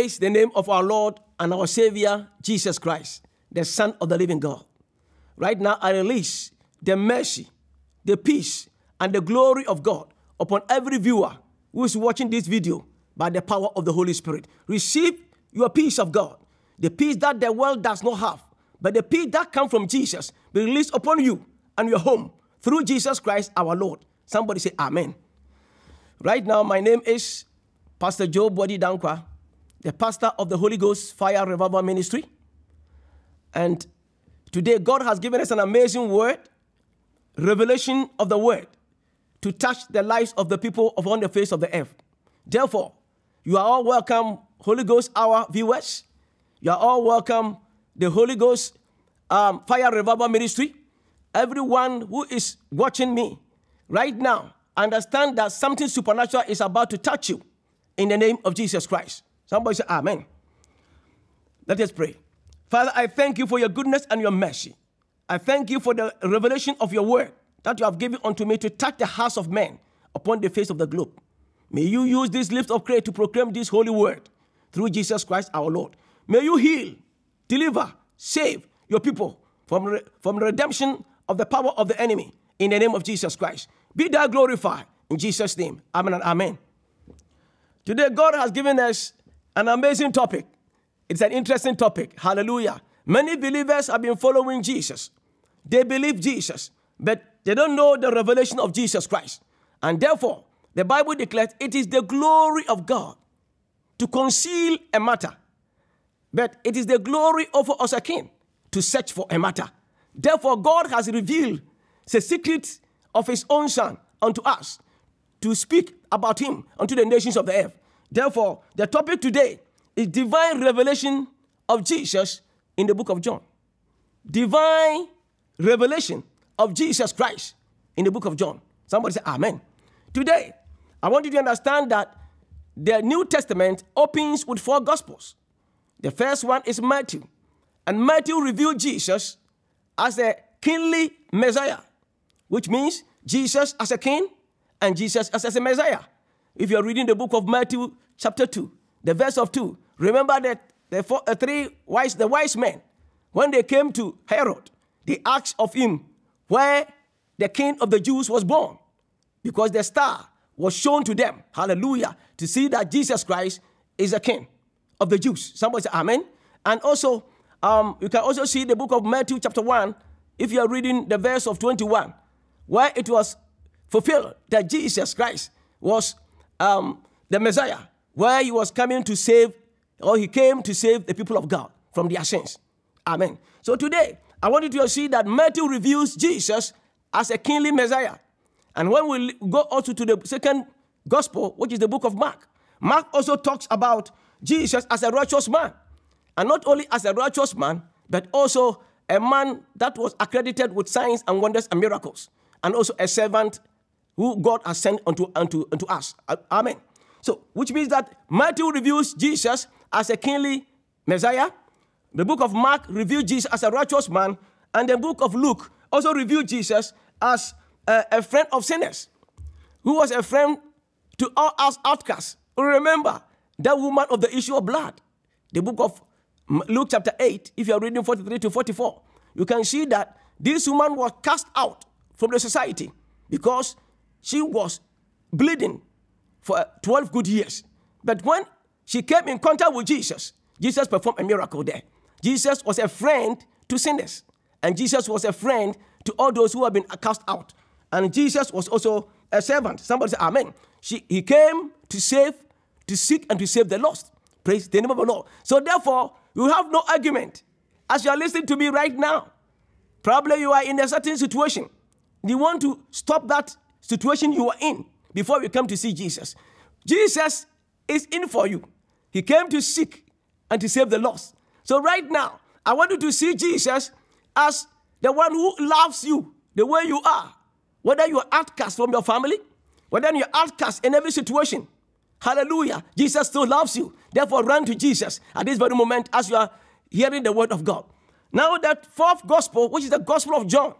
Praise the name of our Lord and our Savior, Jesus Christ, the Son of the living God. Right now, I release the mercy, the peace, and the glory of God upon every viewer who is watching this video by the power of the Holy Spirit. Receive your peace of God, the peace that the world does not have, but the peace that comes from Jesus be released upon you and your home through Jesus Christ our Lord. Somebody say amen. Right now, my name is Pastor Joe Body Dankwa, the pastor of the Holy Ghost Fire Revival Ministry. And today, God has given us an amazing word, revelation of the word, to touch the lives of the people upon the face of the earth. Therefore, you are all welcome, Holy Ghost Hour viewers. You are all welcome, the Holy Ghost Fire Revival Ministry. Everyone who is watching me right now, understand that something supernatural is about to touch you in the name of Jesus Christ. Somebody say amen. Let us pray. Father, I thank you for your goodness and your mercy. I thank you for the revelation of your word that you have given unto me to touch the hearts of men upon the face of the globe. May you use this lift of clay to proclaim this holy word through Jesus Christ our Lord. May you heal, deliver, save your people from redemption of the power of the enemy in the name of Jesus Christ. Be thou glorified in Jesus' name. Amen and amen. Today, God has given us an amazing topic. It's an interesting topic. Hallelujah. Many believers have been following Jesus. They believe Jesus, but they don't know the revelation of Jesus Christ. And therefore, the Bible declares it is the glory of God to conceal a matter, but it is the glory of us a king to search for a matter. Therefore, God has revealed the secret of his own son unto us to speak about him unto the nations of the earth. Therefore, the topic today is divine revelation of Jesus in the book of John. Divine revelation of Jesus Christ in the book of John. Somebody say amen. Today, I want you to understand that the New Testament opens with 4 gospels. The first one is Matthew. And Matthew revealed Jesus as a kingly Messiah, which means Jesus as a king and Jesus as a Messiah. If you're reading the book of Matthew chapter 2, the verse of 2, remember that the wise men, when they came to Herod, they asked of him where the king of the Jews was born, because the star was shown to them, hallelujah, to see that Jesus Christ is a king of the Jews. Somebody say amen. And also, you can also see the book of Matthew chapter 1, if you are reading the verse of 21, where it was fulfilled that Jesus Christ was the Messiah, where he was coming to save, or he came to save the people of God from their sins. Amen. So today, I want you to see that Matthew reveals Jesus as a kingly Messiah. And when we go also to the second gospel, which is the book of Mark, Mark also talks about Jesus as a righteous man. And not only as a righteous man, but also a man that was accredited with signs and wonders and miracles. And also a servant who God has sent unto us. Amen. So, which means that Matthew reveals Jesus as a kingly Messiah. The book of Mark reveals Jesus as a righteous man. And the book of Luke also revealed Jesus as a friend of sinners, who was a friend to all us outcasts. Remember, that woman of the issue of blood. The book of Luke chapter 8, if you are reading 43 to 44, you can see that this woman was cast out from the society because she was bleeding for 12 good years. But when she came in contact with Jesus, Jesus performed a miracle there. Jesus was a friend to sinners. And Jesus was a friend to all those who have been cast out. And Jesus was also a servant. Somebody say amen. He came to save, to seek, and to save the lost. Praise the name of the Lord. So therefore, you have no argument. As you are listening to me right now, probably you are in a certain situation. You want to stop that situation you are in before you come to see Jesus. Jesus is in for you. He came to seek and to save the lost. So right now, I want you to see Jesus as the one who loves you the way you are. Whether you are outcast from your family, whether you are outcast in every situation. Hallelujah. Jesus still loves you. Therefore, run to Jesus at this very moment as you are hearing the word of God. Now that 4th gospel, which is the gospel of John,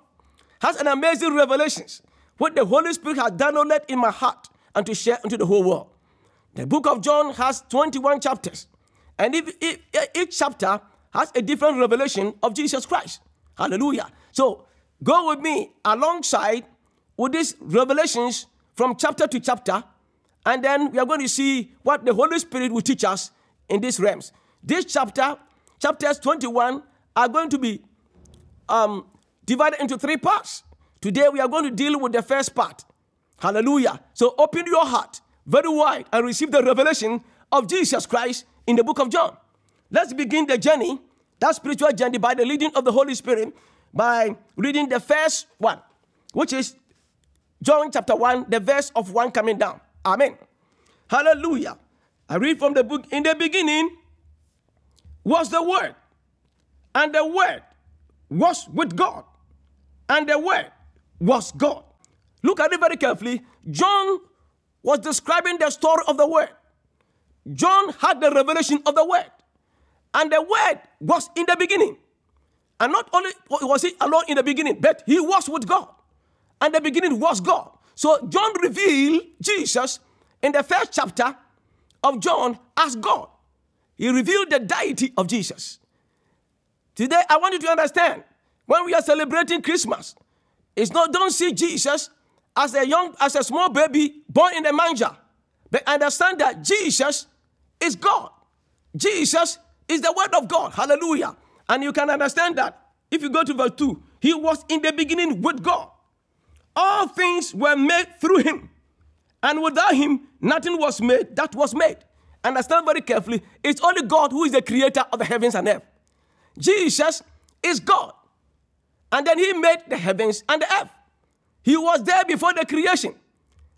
has an amazing revelations, what the Holy Spirit has downloaded in my heart and to share unto the whole world. The book of John has 21 chapters. And each chapter has a different revelation of Jesus Christ. Hallelujah. So go with me alongside with these revelations from chapter to chapter, and then we are going to see what the Holy Spirit will teach us in these realms. This chapters 21, are going to be divided into 3 parts. Today we are going to deal with the first part. Hallelujah. So open your heart very wide and receive the revelation of Jesus Christ in the book of John. Let's begin the journey, that spiritual journey, by the leading of the Holy Spirit, by reading the first one, which is John chapter 1, the verse of 1 coming down. Amen. Hallelujah. I read from the book. In the beginning was the Word, and the Word was with God, and the Word was God. Look at it very carefully. John was describing the story of the Word. John had the revelation of the Word, and the Word was in the beginning. And not only was he alone in the beginning, but he was with God, and the beginning was God. So John revealed Jesus in the first chapter of John as God. He revealed the deity of Jesus. Today, I want you to understand, when we are celebrating Christmas, don't see Jesus as a small baby born in a manger, but understand that Jesus is God. Jesus is the Word of God. Hallelujah. And you can understand that if you go to verse 2, he was in the beginning with God. All things were made through him, and without him, nothing was made that was made. Understand very carefully, it's only God who is the creator of the heavens and earth. Jesus is God. And then he made the heavens and the earth. He was there before the creation,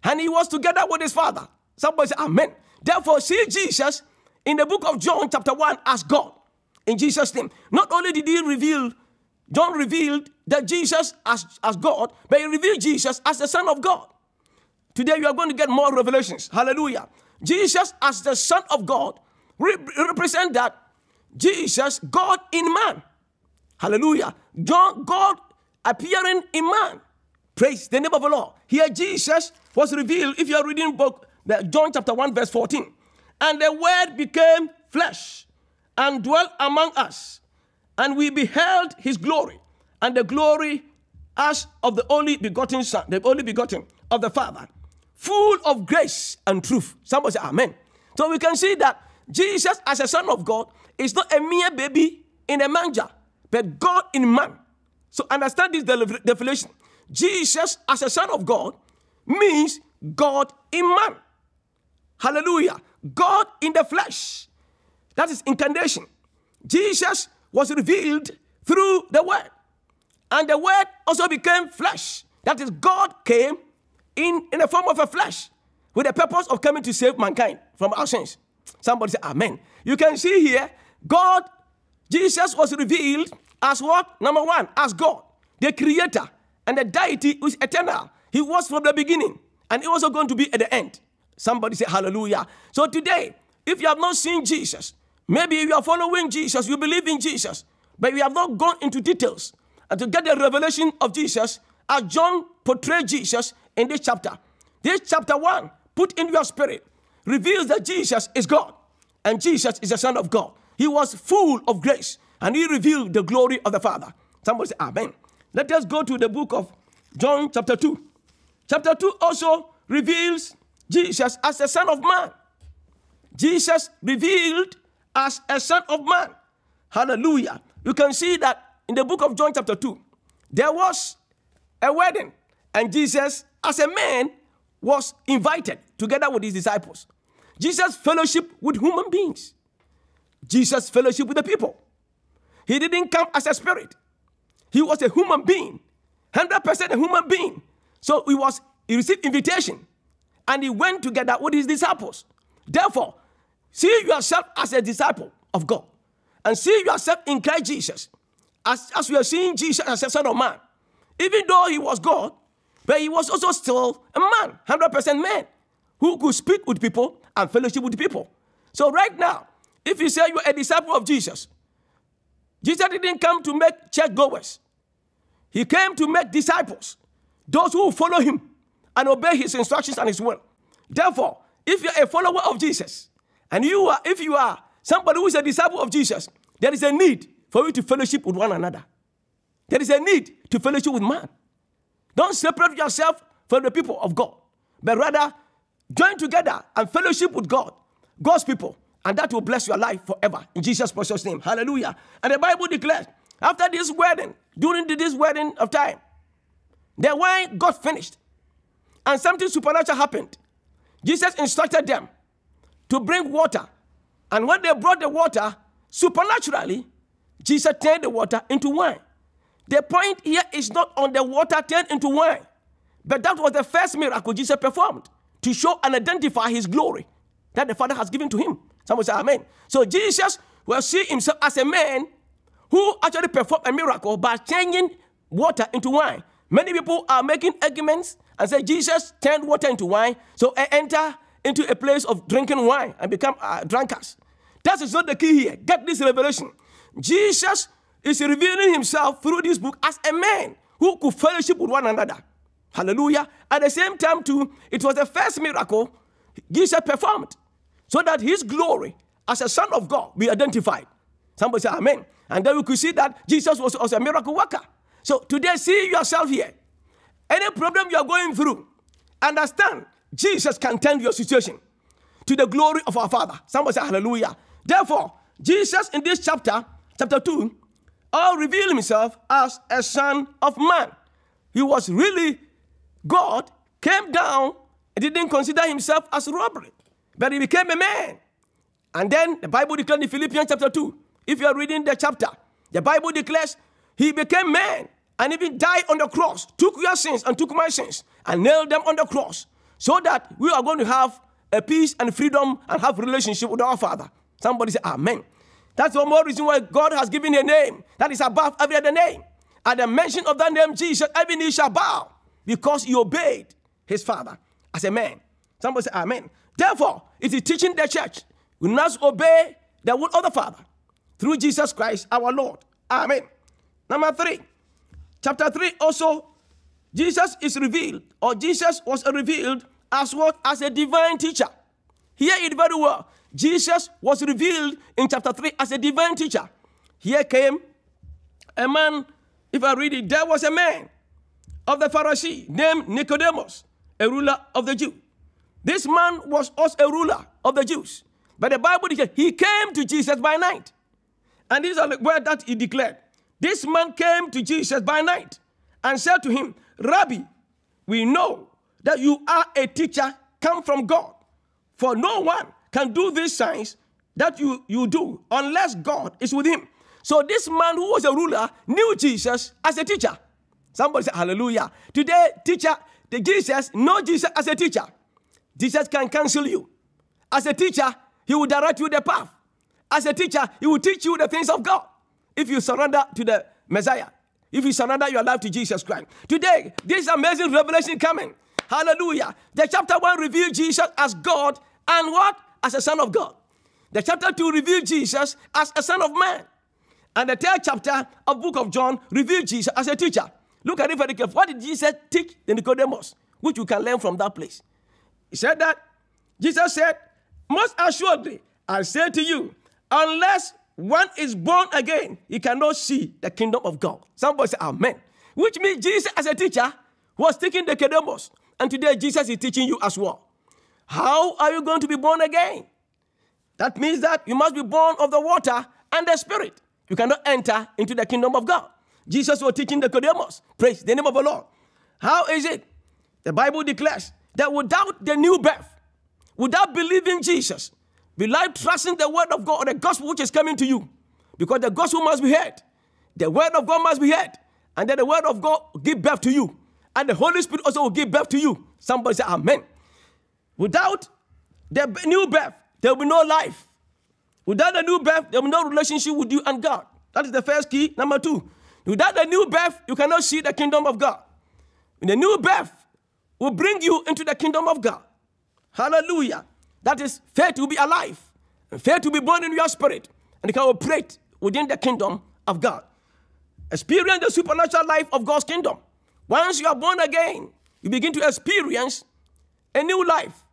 and he was together with his Father. Somebody say, amen. Therefore, see Jesus in the book of John chapter 1 as God. In Jesus' name. Not only did John revealed that Jesus as God, but he revealed Jesus as the Son of God. Today we are going to get more revelations. Hallelujah. Jesus as the Son of God represent that Jesus, God in man. Hallelujah. God appearing in man. Praise the name of the Lord. Here Jesus was revealed, if you are reading book John chapter 1 verse 14. And the Word became flesh and dwelt among us, and we beheld his glory, and the glory as of the only begotten Son, the only begotten of the Father, full of grace and truth. Somebody say amen. So we can see that Jesus as a Son of God is not a mere baby in a manger, but God in man. So understand this definition. Jesus as a Son of God means God in man. Hallelujah. God in the flesh. That is incarnation. Jesus was revealed through the Word. And the Word also became flesh. That is, God came in the form of a flesh with the purpose of coming to save mankind from our sins. Somebody say amen. You can see here, Jesus was revealed as what? Number 1, as God, the creator, and the deity who is eternal. He was from the beginning, and he was also going to be at the end. Somebody say hallelujah. So today, if you have not seen Jesus, maybe you are following Jesus, you believe in Jesus, but you have not gone into details and to get the revelation of Jesus as John portrayed Jesus in this chapter. This chapter 1, put in your spirit, reveals that Jesus is God and Jesus is the Son of God. He was full of grace and he revealed the glory of the Father. Somebody say amen. Let us go to the book of John chapter 2. Chapter 2 also reveals Jesus as the Son of Man. Jesus revealed as a Son of Man. Hallelujah. You can see that in the book of John chapter 2, there was a wedding, and Jesus as a man was invited together with his disciples. Jesus fellowship with human beings. Jesus fellowship with the people. He didn't come as a spirit. He was a human being, 100% a human being. So he received invitation, and he went together with his disciples. Therefore, see yourself as a disciple of God, and see yourself in Christ Jesus, as we are seeing Jesus as a Son of Man. Even though he was God, but he was also still a man, 100% man, who could speak with people and fellowship with people. So right now, if you say you're a disciple of Jesus, Jesus didn't come to make churchgoers. He came to make disciples, those who follow him and obey his instructions and his will. Therefore, if you're a follower of Jesus, and if you are somebody who is a disciple of Jesus, there is a need for you to fellowship with one another. There is a need to fellowship with man. Don't separate yourself from the people of God, but rather join together and fellowship with God, God's people, and that will bless your life forever. In Jesus' precious name. Hallelujah. And the Bible declares, after this wedding, during this wedding of time, the wine got finished, and something supernatural happened. Jesus instructed them to bring water. And when they brought the water, supernaturally, Jesus turned the water into wine. The point here is not on the water turned into wine, but that was the first miracle Jesus performed to show and identify his glory that the Father has given to him. Someone say amen. So Jesus will see himself as a man who actually performed a miracle by changing water into wine. Many people are making arguments and say Jesus turned water into wine, so enter into a place of drinking wine and become drunkards. That is not the key here. Get this revelation. Jesus is revealing himself through this book as a man who could fellowship with one another. Hallelujah. At the same time, too, it was the first miracle Jesus performed so that his glory as a son of God be identified. Somebody say amen. And then we could see that Jesus was also a miracle worker. So today, see yourself here. Any problem you are going through, understand Jesus can turn your situation to the glory of our Father. Somebody say hallelujah. Therefore, Jesus in this chapter 2, revealed himself as a son of man. He was really God, came down and didn't consider himself as robbery, but he became a man. And then the Bible declares in Philippians chapter 2, if you are reading the chapter, the Bible declares he became man and even died on the cross, took your sins and took my sins and nailed them on the cross so that we are going to have a peace and freedom and have a relationship with our Father. Somebody say amen. That's one more reason why God has given a name that is above every other name. At the mention of that name, Jesus, every knee shall bow because he obeyed his Father as a man. Somebody say amen. Therefore, it is teaching the church, we must obey the will of the Father through Jesus Christ our Lord. Amen. Number 3, chapter 3 also, Jesus is revealed, or Jesus was revealed as what? As a divine teacher. Hear it very well. Jesus was revealed in chapter 3 as a divine teacher. Here came a man, if I read it, there was a man of the Pharisee named Nicodemus, a ruler of the Jews. This man was also a ruler of the Jews. But the Bible declares he came to Jesus by night. And these are the words that he declared. This man came to Jesus by night and said to him, Rabbi, we know that you are a teacher come from God, for no one can do these signs that you do unless God is with him. So this man who was a ruler knew Jesus as a teacher. Somebody say hallelujah. Today, Jesus knows Jesus as a teacher. Jesus can counsel you. As a teacher, he will direct you the path. As a teacher, he will teach you the things of God. If you surrender to the Messiah, if you surrender your life to Jesus Christ. Today, this amazing revelation coming. Hallelujah. The chapter 1 revealed Jesus as God and what? As a son of God. The chapter 2 revealed Jesus as a son of man. And the third chapter of book of John revealed Jesus as a teacher. Look at it very carefully. What did Jesus teach the Nicodemus? Which you can learn from that place. He said that, Jesus said, most assuredly, I say to you, unless one is born again, he cannot see the kingdom of God. Somebody say amen. Which means Jesus as a teacher was teaching the Nicodemus. And today Jesus is teaching you as well. How are you going to be born again? That means that you must be born of the water and the Spirit. You cannot enter into the kingdom of God. Jesus was teaching the Nicodemus. Praise the name of the Lord. How is it? The Bible declares that without the new birth, without believing Jesus, without trusting the word of God or the gospel which is coming to you, because the gospel must be heard, the word of God must be heard, and then the word of God will give birth to you, and the Holy Spirit also will give birth to you. Somebody say amen. Without the new birth, there will be no life. Without the new birth, there will be no relationship with you and God. That is the first key. Number 2, without the new birth, you cannot see the kingdom of God. The new birth will bring you into the kingdom of God. Hallelujah. That is faith to be alive. Faith to be born in your spirit. And you can operate within the kingdom of God. Experience the supernatural life of God's kingdom. Once you are born again, you begin to experience a new life.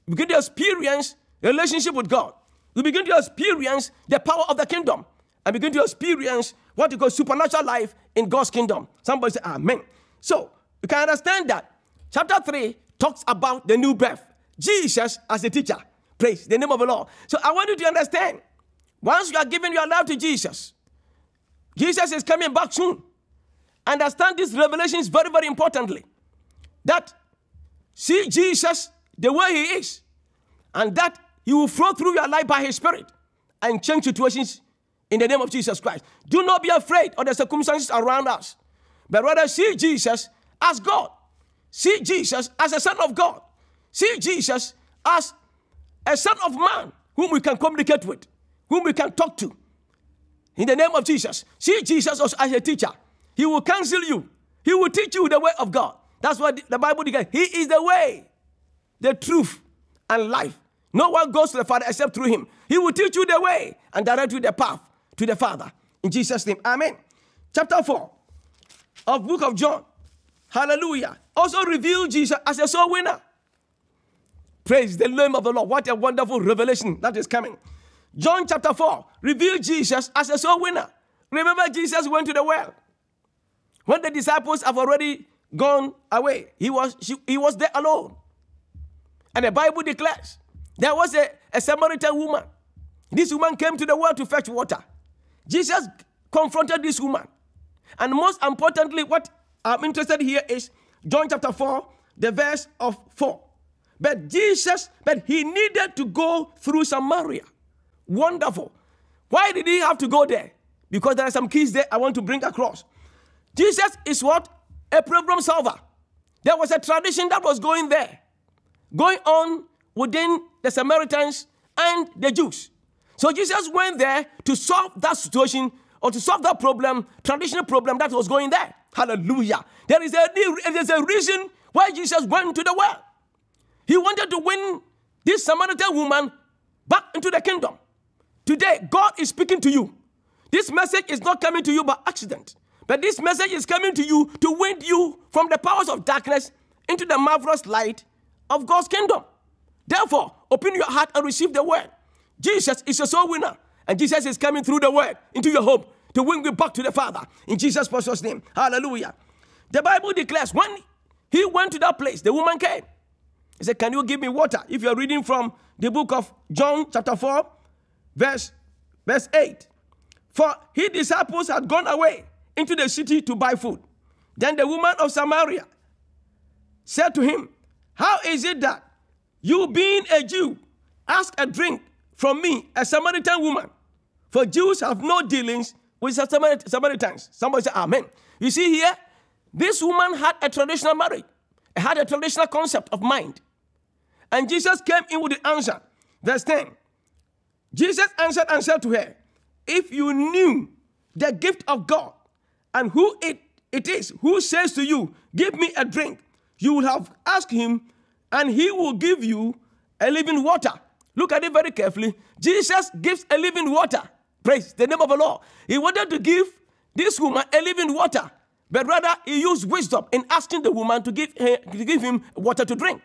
You begin to experience a relationship with God. we begin to experience the power of the kingdom and begin to experience what you call supernatural life in God's kingdom. Somebody say amen. So you can understand that chapter 3 talks about the new birth. Jesus as a teacher. Praise the name of the Lord. So I want you to understand, once you are giving your life to Jesus, Jesus is coming back soon. Understand this revelation is very, very importantly. That see Jesus the way he is, and that he will flow through your life by his Spirit and change situations in the name of Jesus Christ. Do not be afraid of the circumstances around us, but rather see Jesus as God. See Jesus as a son of God. See Jesus as a son of man whom we can communicate with, whom we can talk to. In the name of Jesus. See Jesus also as a teacher. He will counsel you. He will teach you the way of God. That's what the Bible declares. He is the way, the truth, and life. No one goes to the Father except through him. He will teach you the way and direct you the path to the Father. In Jesus' name. Amen. Chapter 4 of book of John. Hallelujah. Also reveal Jesus as a soul winner. Praise the name of the Lord. What a wonderful revelation that is coming. John chapter 4 reveal Jesus as a soul winner. Remember, Jesus went to the well. When the disciples have already gone away, he was there alone. And the Bible declares there was a Samaritan woman. This woman came to the well to fetch water. Jesus confronted this woman. And most importantly, what I'm interested here is John chapter 4, the verse of 4. But he needed to go through Samaria. Wonderful. Why did he have to go there? Because there are some keys there I want to bring across. Jesus is what? A problem solver. There was a tradition that was going on within the Samaritans and the Jews. So Jesus went there to solve that situation or to solve that problem, traditional problem that was going there. Hallelujah. There is a reason why Jesus went to the well. He wanted to win this Samaritan woman back into the kingdom. Today, God is speaking to you. This message is not coming to you by accident, but this message is coming to you to win you from the powers of darkness into the marvelous light of God's kingdom. Therefore, open your heart and receive the word. Jesus is a soul winner, and Jesus is coming through the word into your home to win you back to the Father. In Jesus' precious name. Hallelujah. The Bible declares when he went to that place, the woman came. He said, can you give me water? If you're reading from the book of John chapter 4, verse 8. For his disciples had gone away into the city to buy food. Then the woman of Samaria said to him, how is it that you, being a Jew, ask a drink from me, a Samaritan woman? For Jews have no dealings with Samaritans. Somebody say amen. You see here, this woman had a traditional marriage. It had a traditional concept of mind. And Jesus came in with the answer. Verse 10. Jesus answered and said to her, if you knew the gift of God and who it is who says to you, give me a drink, you would have asked him and he will give you a living water. Look at it very carefully. Jesus gives a living water. Praise the name of the Lord. He wanted to give this woman a living water, but rather he used wisdom in asking the woman to give him water to drink.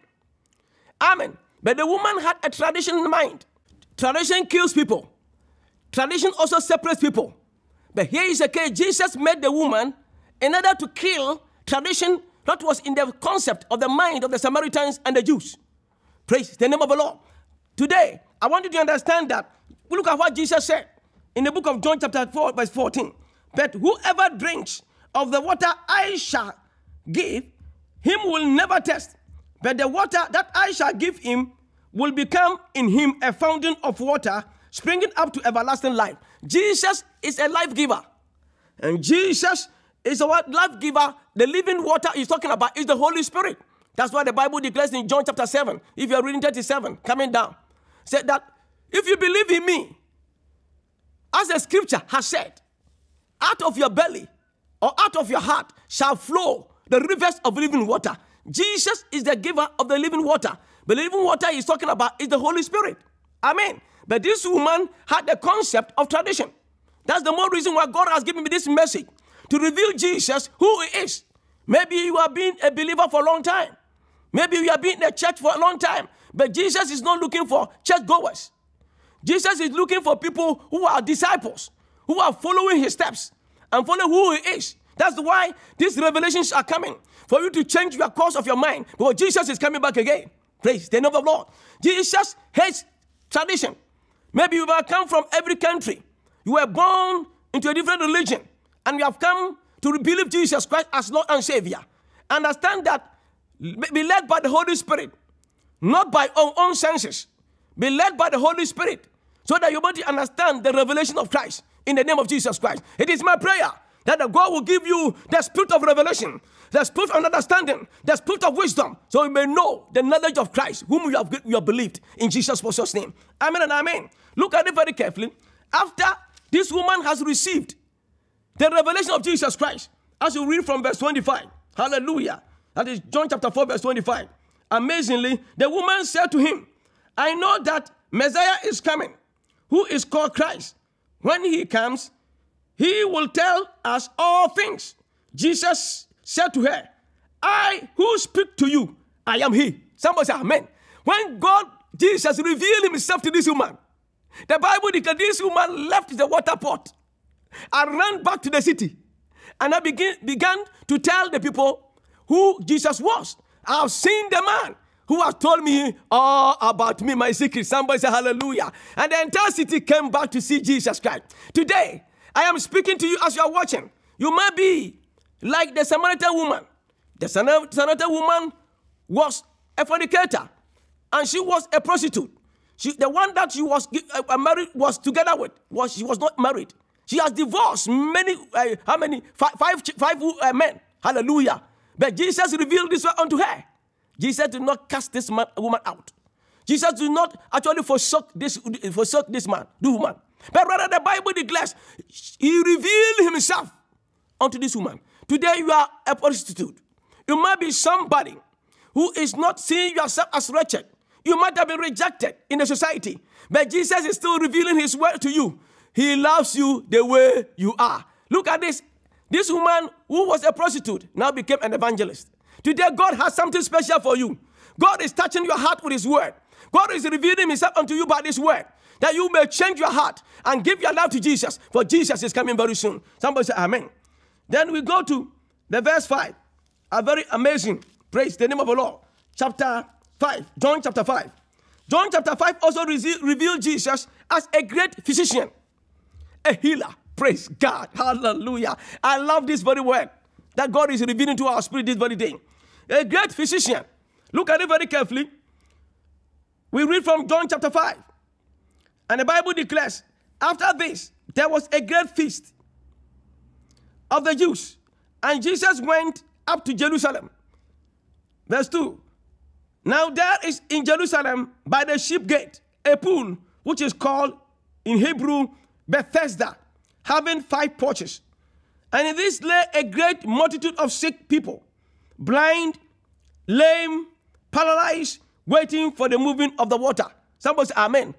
Amen. But the woman had a tradition in mind. Tradition kills people. Tradition also separates people. But here is the case. Jesus made the woman in order to kill tradition that was in the concept of the mind of the Samaritans and the Jews. Praise the name of the Lord. Today, I want you to understand that. Look at what Jesus said in the book of John chapter 4, verse 14. But whoever drinks of the water I shall give, him will never thirst. But the water that I shall give him will become in him a fountain of water springing up to everlasting life. Jesus is a life giver. And Jesus is a life giver. The living water he's talking about is the Holy Spirit. That's why the Bible declares in John chapter 7, if you're reading 37, coming down, said that if you believe in me, as the scripture has said, out of your belly or out of your heart shall flow the rivers of living water. Jesus is the giver of the living water. The living water he's talking about is the Holy Spirit. Amen. But this woman had the concept of tradition. That's the more reason why God has given me this message, to reveal Jesus, who he is. Maybe you have been a believer for a long time. Maybe you have been in a church for a long time. But Jesus is not looking for churchgoers. Jesus is looking for people who are disciples, who are following his steps and following who he is. That's why these revelations are coming, for you to change your course of your mind, because Jesus is coming back again. Praise the name of the Lord. Jesus hates tradition. Maybe you have come from every country. You were born into a different religion, and you have come to believe Jesus Christ as Lord and Savior. Understand that. Be led by the Holy Spirit, not by our own senses. Be led by the Holy Spirit, so that you're able to understand the revelation of Christ in the name of Jesus Christ. It is my prayer that God will give you the spirit of revelation, the spirit of understanding, the spirit of wisdom, so you may know the knowledge of Christ, whom you have believed in Jesus' precious name. Amen and amen. Look at it very carefully. After this woman has received the revelation of Jesus Christ, as you read from verse 25, hallelujah, that is John chapter 4, verse 25. Amazingly, the woman said to him, I know that Messiah is coming, who is called Christ. When he comes, he will tell us all things. Jesus said to her, I who speak to you, I am he. Somebody say amen. When Jesus revealed himself to this woman, the Bible declares this woman left the water pot and ran back to the city. And I began to tell the people who Jesus was. I've seen the man who has told me all about me, my secret. Somebody say hallelujah. And the entire city came back to see Jesus Christ. Today, I am speaking to you as you are watching. You might be like the Samaritan woman. The Samaritan woman was a fornicator, and she was a prostitute. The one that she was married was together with, she was not married. She has divorced many, five men. Hallelujah. But Jesus revealed this unto her. Jesus did not cast this woman out. Jesus did not actually forsake this woman. But rather the Bible declares, he revealed himself unto this woman. Today you are a prostitute. You might be somebody who is not seeing yourself as wretched. You might have been rejected in the society. But Jesus is still revealing his word to you. He loves you the way you are. Look at this. This woman who was a prostitute now became an evangelist. Today, God has something special for you. God is touching your heart with his word. God is revealing himself unto you by this word, that you may change your heart and give your life to Jesus, for Jesus is coming very soon. Somebody say amen. Then we go to the verse 5. A very amazing, praise the name of the Lord. Chapter 5, John chapter 5. John chapter 5 also revealed Jesus as a great physician, a healer. Praise God. Hallelujah. I love this very word that God is revealing to our spirit this very day. A great physician. Look at it very carefully. We read from John chapter 5. And the Bible declares, after this, there was a great feast of the Jews. And Jesus went up to Jerusalem. Verse 2. Now there is in Jerusalem by the sheep gate a pool, which is called in Hebrew Bethesda, having 5 porches. And in this lay a great multitude of sick people, blind, lame, paralyzed, waiting for the moving of the water. Somebody say amen.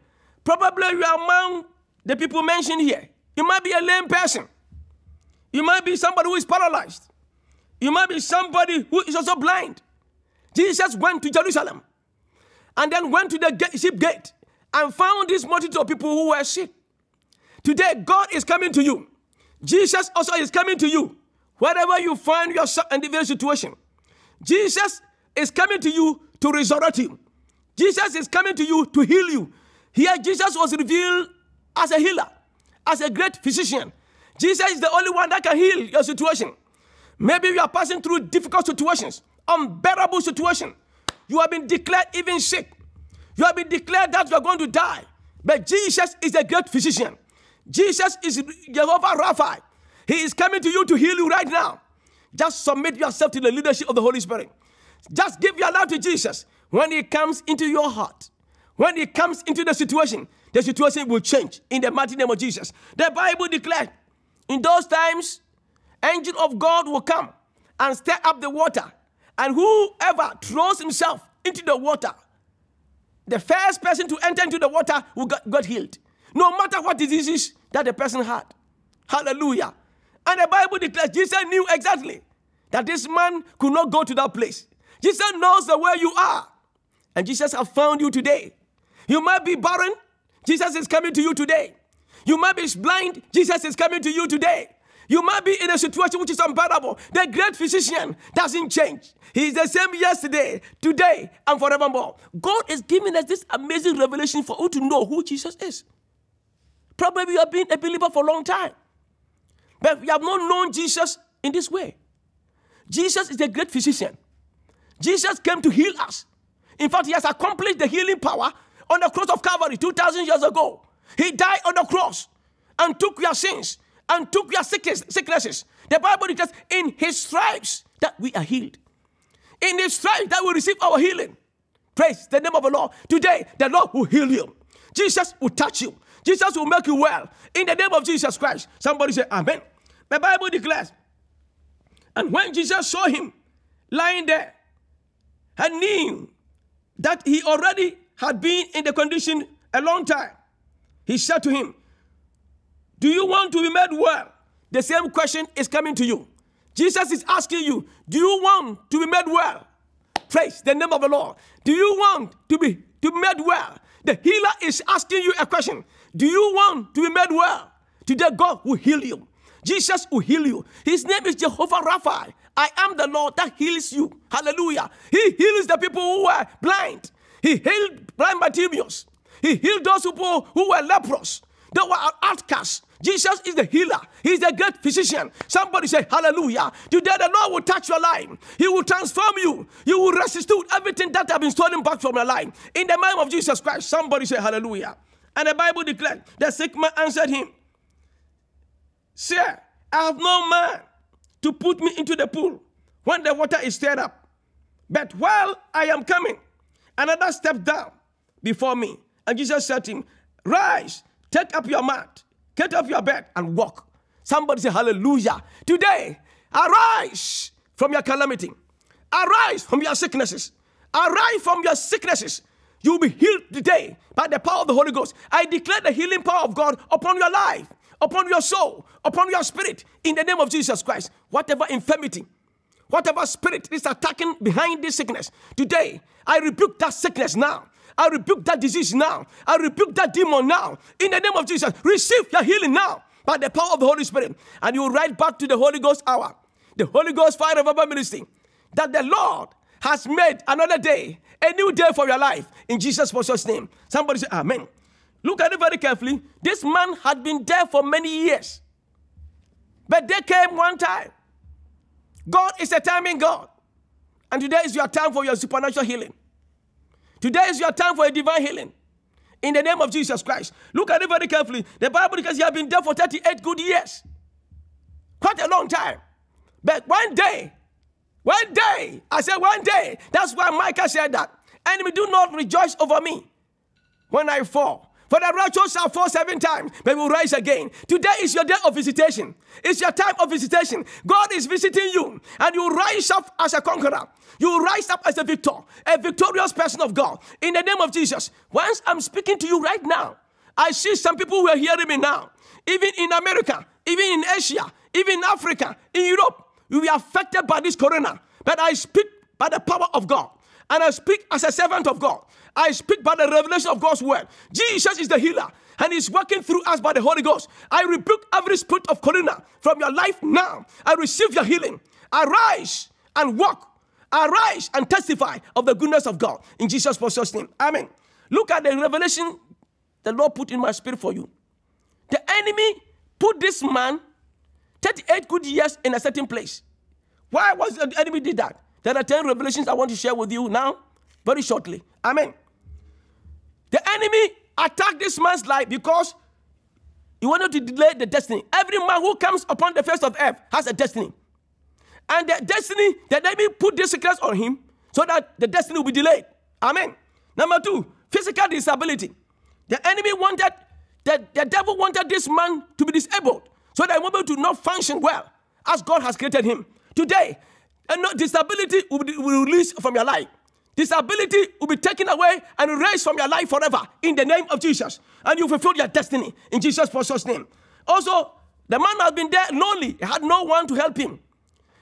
Probably you are among the people mentioned here. You might be a lame person. You might be somebody who is paralyzed. You might be somebody who is also blind. Jesus went to Jerusalem and then went to the sheep gate and found this multitude of people who were sick. Today, God is coming to you. Jesus also is coming to you. Wherever you find yourself in the situation, Jesus is coming to you to resurrect you. Jesus is coming to you to heal you. Here, Jesus was revealed as a healer, as a great physician. Jesus is the only one that can heal your situation. Maybe you are passing through difficult situations, unbearable situations. You have been declared even sick. You have been declared that you are going to die. But Jesus is a great physician. Jesus is Jehovah Rapha. He is coming to you to heal you right now. Just submit yourself to the leadership of the Holy Spirit. Just give your life to Jesus. When he comes into your heart, when he comes into the situation will change in the mighty name of Jesus. The Bible declared in those times, angel of God will come and stir up the water. And whoever throws himself into the water, the first person to enter into the water will get healed. No matter what diseases that the person had. Hallelujah. And the Bible declares Jesus knew exactly that this man could not go to that place. Jesus knows the way you are. And Jesus has found you today. You might be barren. Jesus is coming to you today. You might be blind. Jesus is coming to you today. You might be in a situation which is unbearable. The great physician doesn't change. He is the same yesterday, today, and forevermore. God is giving us this amazing revelation for you to know who Jesus is. Probably you have been a believer for a long time, but you have not known Jesus in this way. Jesus is the great physician. Jesus came to heal us. In fact, he has accomplished the healing power on the cross of Calvary 2,000 years ago. He died on the cross and took your sins and took your sicknesses. The Bible tells us in his stripes that we are healed. In his stripes that we receive our healing. Praise the name of the Lord. Today, the Lord will heal you. Jesus will touch you. Jesus will make you well. In the name of Jesus Christ. Somebody say amen. The Bible declares, and when Jesus saw him lying there and knew that he already had been in the condition a long time, he said to him, do you want to be made well? The same question is coming to you. Jesus is asking you, do you want to be made well? Praise the name of the Lord. Do you want to be made well? The healer is asking you a question. Do you want to be made well? Today God will heal you. Jesus will heal you. His name is Jehovah Rapha. I am the Lord that heals you. Hallelujah. He heals the people who were blind. He healed blind Bartimaeus. He healed those people who were leprous. They were outcasts. Jesus is the healer. He is the great physician. Somebody say hallelujah. Today the Lord will touch your life. He will transform you. You will restitute everything that has been stolen back from your life. In the name of Jesus Christ. Somebody say hallelujah. And the Bible declared, the sick man answered him, Sir, I have no man to put me into the pool when the water is stirred up. But while I am coming, another stepped down before me. And Jesus said to him, Rise, take up your mat, get up your bed, and walk. Somebody say hallelujah. Today, arise from your calamity. Arise from your sicknesses. Arise from your sicknesses. You will be healed today by the power of the Holy Ghost. I declare the healing power of God upon your life, upon your soul, upon your spirit, in the name of Jesus Christ. Whatever infirmity, whatever spirit is attacking behind this sickness, today, I rebuke that sickness now. I rebuke that disease now. I rebuke that demon now. In the name of Jesus, receive your healing now by the power of the Holy Spirit. And you will write back to the Holy Ghost hour, the Holy Ghost Fire Revival Ministry, that the Lord has made another day, a new day for your life. In Jesus' precious name. Somebody say amen. Look at it very carefully. This man had been there for many years. But they came one time. God is a timing God. And today is your time for your supernatural healing. Today is your time for a divine healing. In the name of Jesus Christ. Look at it very carefully. The Bible says he had been there for 38 good years. Quite a long time. But one day, I said one day. That's why Micah said that. Enemy, do not rejoice over me when I fall. For the righteous shall fall 7 times, but will rise again. Today is your day of visitation. It's your time of visitation. God is visiting you, and you rise up as a conqueror. You rise up as a victor, a victorious person of God. In the name of Jesus. Once I'm speaking to you right now, I see some people who are hearing me now. Even in America, even in Asia, even in Africa, in Europe, you will be affected by this corona. But I speak by the power of God. And I speak as a servant of God. I speak by the revelation of God's word. Jesus is the healer, and he's working through us by the Holy Ghost. I rebuke every spirit of corona from your life now. I receive your healing. Arise and walk. Arise and testify of the goodness of God. In Jesus' precious name. Amen. Look at the revelation the Lord put in my spirit for you. The enemy put this man 38 good years in a certain place. Why was the enemy did that? There are 10 revelations I want to share with you now, very shortly. Amen. The enemy attacked this man's life because he wanted to delay the destiny. Every man who comes upon the face of earth has a destiny. And the destiny, the enemy put this sickness on him so that the destiny will be delayed. Amen. Number 2, physical disability. The enemy wanted, the devil wanted this man to be disabled so that he will be able to not function well as God has created him. Today, disability will be released from your life. Disability will be taken away and erased from your life forever in the name of Jesus. And you fulfill your destiny in Jesus' precious name. Also, the man has been there lonely. He had no one to help him.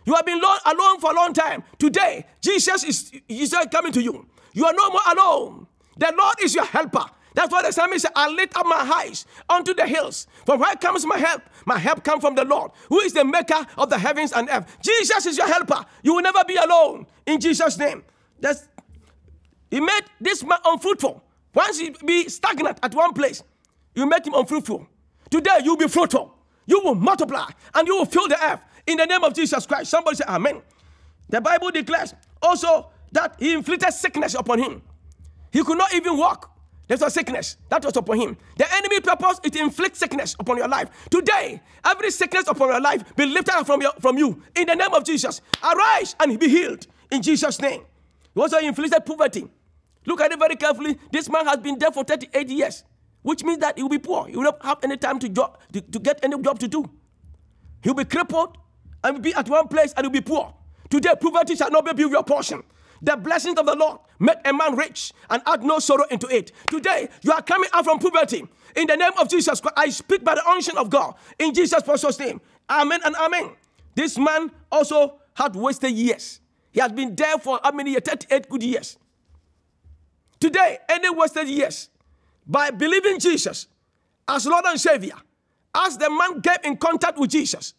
You have been alone for a long time. Today, Jesus is coming to you. You are no more alone. The Lord is your helper. That's why the psalmist said, I lift up my eyes unto the hills. From where comes my help? My help comes from the Lord, who is the maker of the heavens and earth. Jesus is your helper. You will never be alone in Jesus' name. He made this man unfruitful. Once he be stagnant at one place, you make him unfruitful. Today, you'll be fruitful. You will multiply and you will fill the earth in the name of Jesus Christ. Somebody say amen. The Bible declares also that he inflicted sickness upon him. He could not even walk. There's a sickness that was upon him. The enemy purpose is to inflict sickness upon your life. Today, every sickness upon your life be lifted up from you in the name of Jesus. Arise and be healed in Jesus' name. He also inflicted poverty. Look at it very carefully. This man has been there for 38 years, which means that he will be poor. He will not have any time to get any job to do. He will be crippled and will be at one place and he will be poor. Today, poverty shall not be your portion. The blessings of the Lord make a man rich and add no sorrow into it. Today, you are coming out from poverty. In the name of Jesus Christ, I speak by the unction of God. In Jesus' precious name. Amen and amen. This man also had wasted years. He had been there for how many years? 38 good years. Today, any wasted years, by believing Jesus as Lord and Savior, as the man came in contact with Jesus,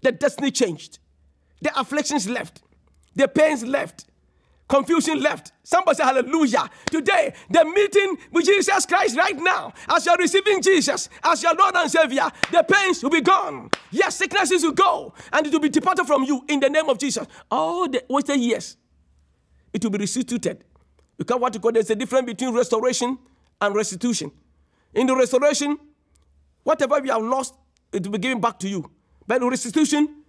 the destiny changed. The afflictions left. The pains left. Confusion left. Somebody say hallelujah. Today, the meeting with Jesus Christ right now, as you're receiving Jesus as your Lord and Savior, the pains will be gone. Yes, sicknesses will go, and it will be departed from you in the name of Jesus. All the wasted years, it will be restituted. Because what you call, there's a difference between restoration and restitution. In the restoration, whatever you have lost, it will be given back to you. But in restitution,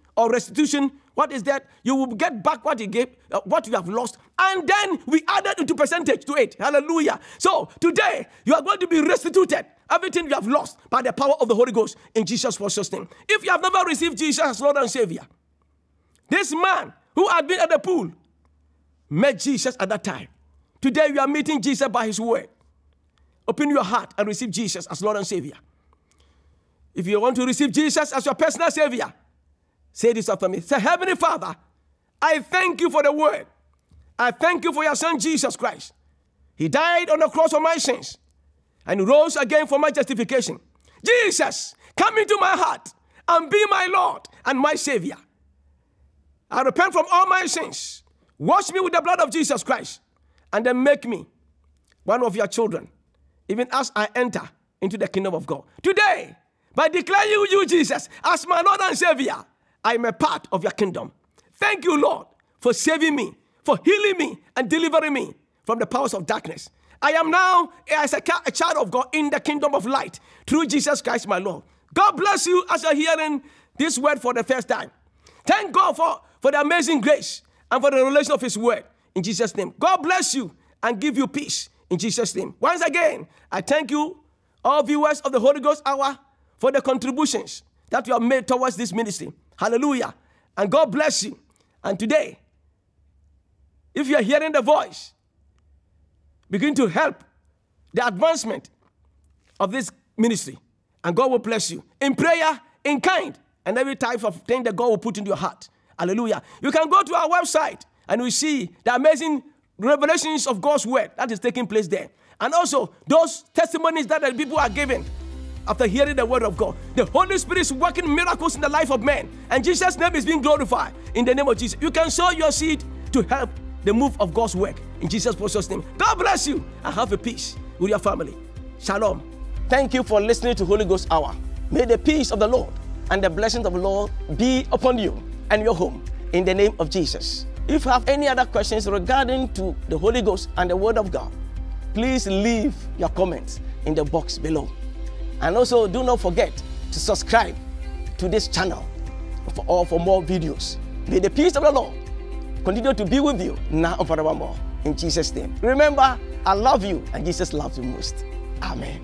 what is that? You will get back what you gave, what you have lost, and then we added into percentage to it. Hallelujah. So today, you are going to be restituted. Everything you have lost by the power of the Holy Ghost in Jesus' precious name. If you have never received Jesus as Lord and Savior, this man who had been at the pool met Jesus at that time. Today, you are meeting Jesus by his word. Open your heart and receive Jesus as Lord and Savior. If you want to receive Jesus as your personal Savior, say this after me. Say, Heavenly Father, I thank you for the word. I thank you for your Son, Jesus Christ. He died on the cross for my sins and rose again for my justification. Jesus, come into my heart and be my Lord and my Savior. I repent from all my sins. Wash me with the blood of Jesus Christ and then make me one of your children, even as I enter into the kingdom of God. Today, by declaring you, Jesus, as my Lord and Savior, I am a part of your kingdom. Thank you, Lord, for saving me, for healing me and delivering me from the powers of darkness. I am now as a child of God in the kingdom of light through Jesus Christ, my Lord. God bless you as you're hearing this word for the first time. Thank God for the amazing grace and for the revelation of his word in Jesus' name. God bless you and give you peace in Jesus' name. Once again, I thank you, all viewers of the Holy Ghost Hour, for the contributions that you have made towards this ministry. Hallelujah. And God bless you. And today, if you are hearing the voice, begin to help the advancement of this ministry. And God will bless you in prayer, in kind, and every type of thing that God will put into your heart. Hallelujah. You can go to our website and we see the amazing revelations of God's word that is taking place there. And also those testimonies that the people are giving after hearing the word of God. The Holy Spirit is working miracles in the life of men. And Jesus' name is being glorified in the name of Jesus. You can sow your seed to help the move of God's work in Jesus' precious name. God bless you and have a peace with your family. Shalom. Thank you for listening to Holy Ghost Hour. May the peace of the Lord and the blessings of the Lord be upon you and your home in the name of Jesus. If you have any other questions regarding to the Holy Ghost and the Word of God, please leave your comments in the box below. And also do not forget to subscribe to this channel for more videos. May the peace of the Lord continue to be with you now and forevermore. In Jesus' name. Remember, I love you and Jesus loves you most. Amen.